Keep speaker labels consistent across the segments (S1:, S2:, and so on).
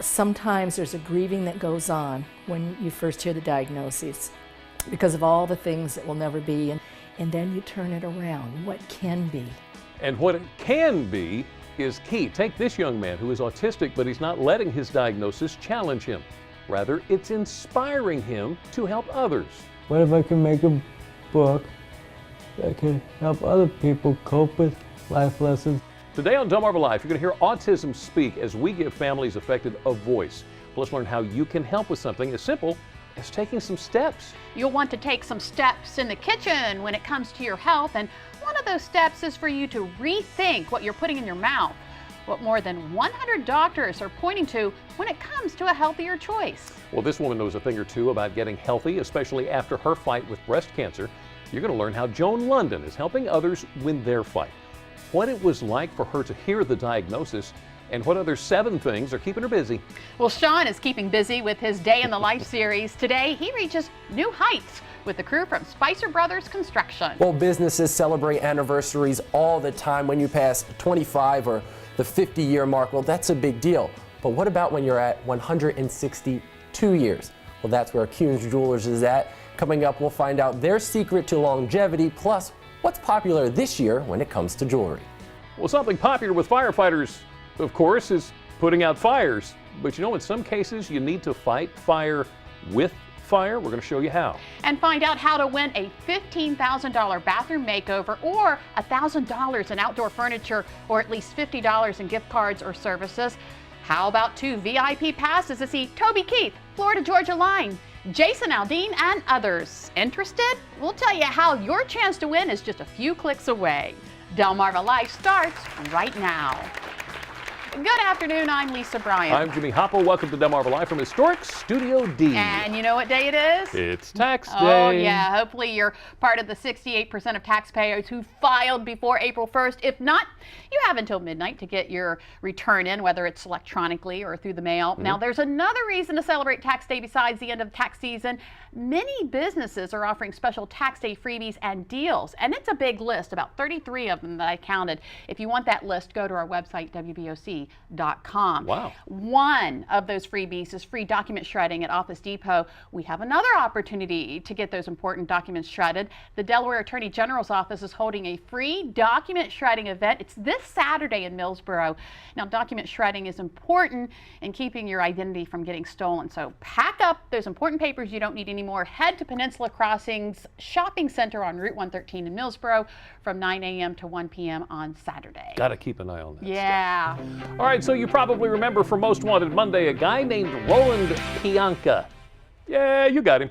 S1: Sometimes there's a grieving that goes on when you first hear the diagnosis because of all the things that will never be, and then you turn it around, what can be.
S2: And what it can be is key. Take this young man who is autistic, but he's not letting his diagnosis challenge him. Rather, it's inspiring him to help others.
S3: What if I can make a book that can help other people cope with life lessons?
S2: Today on Delmarva Life, you're going to hear autism speak as we give families affected a voice. Plus, learn how you can help with something as simple as taking some steps.
S4: You'll want to take some steps in the kitchen when it comes to your health, and one of those steps is for you to rethink what you're putting in your mouth. What more than 100 doctors are pointing to when it comes to a healthier choice.
S2: Well, this woman knows a thing or two about getting healthy, especially after her fight with breast cancer. You're going to learn how Joan London is helping others win their fight, what it was like for her to hear the diagnosis, and what other 7 things are keeping her busy.
S4: Well, Sean is keeping busy with his Day in the Life series. Today, he reaches new heights with the crew from Spicer Brothers Construction.
S5: Well, businesses celebrate anniversaries all the time. When you pass 25 or the 50-year mark, well, that's a big deal. But what about when you're at 162 years? Well, that's where Kuhn's Jewelers is at. Coming up, we'll find out their secret to longevity, plus what's popular this year when it comes to jewelry.
S2: Well, something popular with firefighters, of course, is putting out fires. But you know, in some cases, you need to fight fire with fire. We're going to show you how.
S4: And find out how to win a $15,000 bathroom makeover or $1,000 in outdoor furniture or at least $50 in gift cards or services. How about 2 VIP passes to see Toby Keith, Florida Georgia Line, Jason Aldean, and others. Interested? We'll tell you how your chance to win is just a few clicks away. Delmarva Life starts right now. Good afternoon, I'm Lisa Bryant.
S2: I'm Jimmy Hopple. Welcome to Delmarva Live from Historic Studio D.
S4: And you know what day it is?
S2: It's tax day.
S4: Oh yeah, hopefully you're part of the 68% of taxpayers who filed before April 1st. If not, you have until midnight to get your return in, whether it's electronically or through the mail. Now there's another reason to celebrate tax day besides the end of the tax season. Many businesses are offering special tax day freebies and deals, and it's a big list, about 33 of them that I counted. If you want that list, go to our website, WBOC.com.
S2: Wow.
S4: One of those freebies is free document shredding at Office Depot. We have another opportunity to get those important documents shredded. The Delaware Attorney General's office is holding a free document shredding event. It's this Saturday in Millsboro. Now, document shredding is important in keeping your identity from getting stolen. So pack up those important papers you don't need anymore. Head to Peninsula Crossings Shopping Center on Route 113 in Millsboro from 9 a.m. to 1 p.m. on Saturday.
S2: Got to keep an eye on that.
S4: Yeah.
S2: All right, so you probably remember from Most Wanted Monday a guy named Roland Pianka. Yeah, you got him.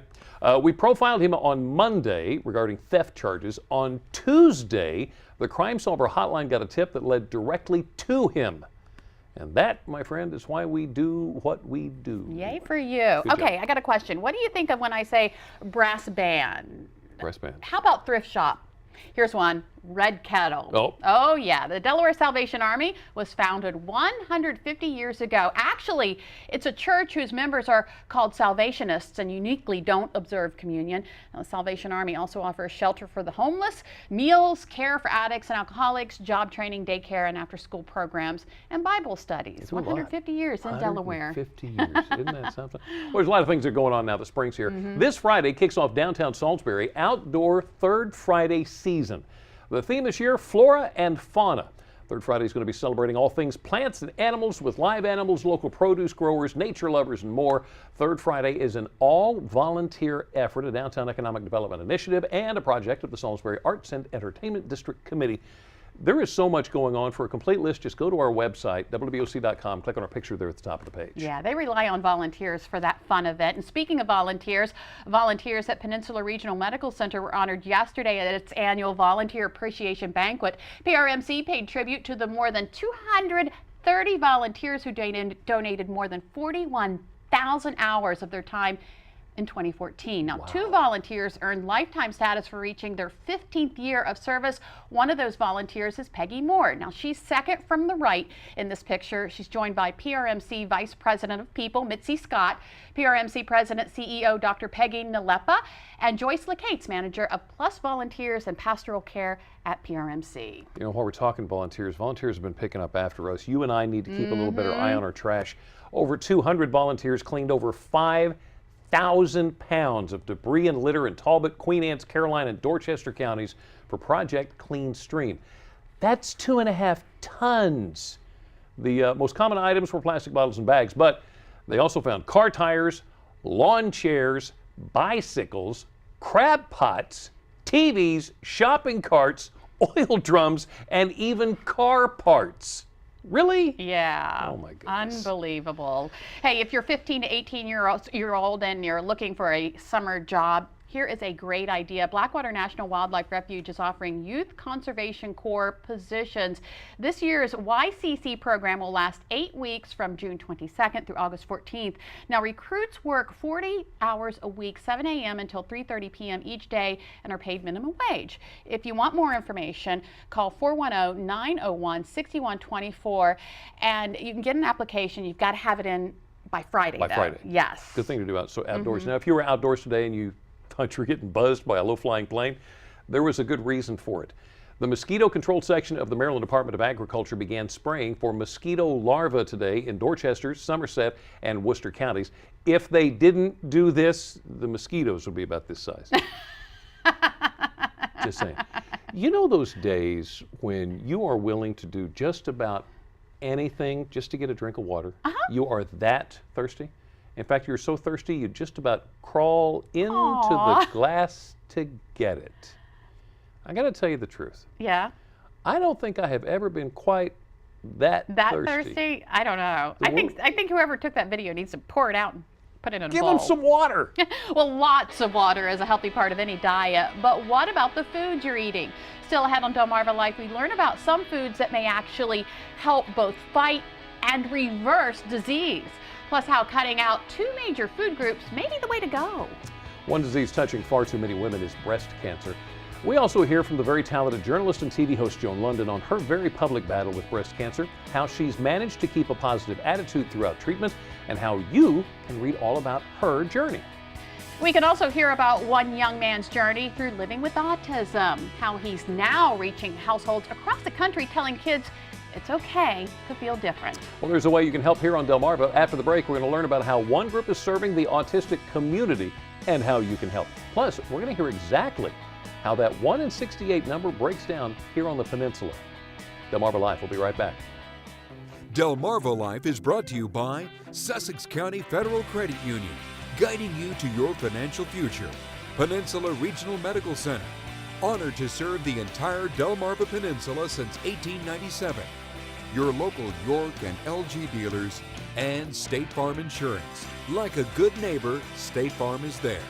S2: We profiled him on Monday regarding theft charges. On Tuesday, the Crime Solver hotline got a tip that led directly to him. And that, my friend, is why we do what we do.
S4: Yay for you.
S2: Good
S4: Okay,
S2: job.
S4: I got a question. What do you think of when I say brass band?
S2: Brass band.
S4: How about thrift shop? Here's one, Red Kettle.
S2: Oh.
S4: Oh yeah, the Delaware Salvation Army was founded 150 years ago. Actually, it's a church whose members are called Salvationists and uniquely don't observe communion. Now, the Salvation Army also offers shelter for the homeless, meals, care for addicts and alcoholics, job training, daycare, and after-school programs, and Bible studies.
S2: It's a lot.
S4: 150 years in Delaware.
S2: 150 years, isn't that something? Well, there's a lot of things that are going on now that spring's here. This Friday kicks off downtown Salisbury Outdoor Third Friday season. The theme this year, Flora and Fauna. Third Friday is going to be celebrating all things plants and animals with live animals, local produce growers, nature lovers, and more. Third Friday is an all-volunteer effort, a downtown economic development initiative, and a project of the Salisbury Arts and Entertainment District Committee. There is so much going on. For a complete list, just go to our website, WBOC.com, click on our picture there at the top of the page.
S4: Yeah, they rely on volunteers for that fun event. And speaking of volunteers, volunteers at Peninsula Regional Medical Center were honored yesterday at its annual Volunteer Appreciation Banquet. PRMC paid tribute to the more than 230 volunteers who donated more than 41,000 hours of their time in 2014. Now, 2 volunteers earned lifetime status for reaching their 15th year of service. One of those volunteers is Peggy Moore. Now, she's second from the right in this picture. She's joined by PRMC Vice President of People, Mitzi Scott, PRMC President CEO Dr. Peggy Nalepa, and Joyce LeCates, Manager of Plus Volunteers and Pastoral Care at PRMC.
S2: You know, while we're talking volunteers have been picking up after us. You and I need to keep a little better eye on our trash. Over 200 volunteers cleaned over 5,000 pounds of debris and litter in Talbot, Queen Anne's, Caroline, and Dorchester counties for Project Clean Stream. That's 2.5 tons. The most common items were plastic bottles and bags, but they also found car tires, lawn chairs, bicycles, crab pots, TVs, shopping carts, oil drums, and even car parts. Really?
S4: Yeah.
S2: Oh my goodness.
S4: Unbelievable. Hey, if you're 15 to 18-year-old and you're looking for a summer job, here is a great idea. Blackwater National Wildlife Refuge is offering Youth Conservation Corps positions. This year's YCC program will last 8 weeks from June 22nd through August 14th. Now, recruits work 40 hours a week, 7 a.m. until 3:30 p.m. each day, and are paid minimum wage. If you want more information, call 410-901-6124, and you can get an application. You've got to have it in by Friday.
S2: By Friday.
S4: Yes.
S2: Good thing to do outdoors. Now, if you were outdoors today and you thought you were getting buzzed by a low-flying plane, there was a good reason for it. The mosquito control section of the Maryland Department of Agriculture began spraying for mosquito larvae today in Dorchester, Somerset, and Worcester counties. If they didn't do this, the mosquitoes would be about this size. Just saying. You know those days when you are willing to do just about anything just to get a drink of water? You are that thirsty? In fact, you're so thirsty, you just about crawl into the glass to get it. I got to tell you the truth.
S4: Yeah.
S2: I don't think I have ever been quite that
S4: thirsty. I don't know. I think whoever took that video needs to pour it out and put it in a bowl.
S2: Give them some water.
S4: Well, lots of water is a healthy part of any diet, but what about the foods you're eating? Still ahead on Delmarva Life, we learn about some foods that may actually help both fight and reverse disease. Plus how cutting out 2 major food groups may be the way to go.
S2: One disease touching far too many women is breast cancer. We also hear from the very talented journalist and TV host Joan London on her very public battle with breast cancer, how she's managed to keep a positive attitude throughout treatment, and how you can read all about her journey.
S4: We can also hear about one young man's journey through living with autism, how he's now reaching households across the country telling kids it's okay to feel different.
S2: Well, there's a way you can help here on Delmarva. After the break, we're going to learn about how one group is serving the autistic community and how you can help. Plus, we're going to hear exactly how that 1 in 68 number breaks down here on the peninsula. Delmarva Life will be right back.
S6: Delmarva Life is brought to you by Sussex County Federal Credit Union, guiding you to your financial future. Peninsula Regional Medical Center, honored to serve the entire Delmarva Peninsula since 1897. Your local York and LG dealers, and State Farm Insurance. Like a good neighbor, State Farm is there.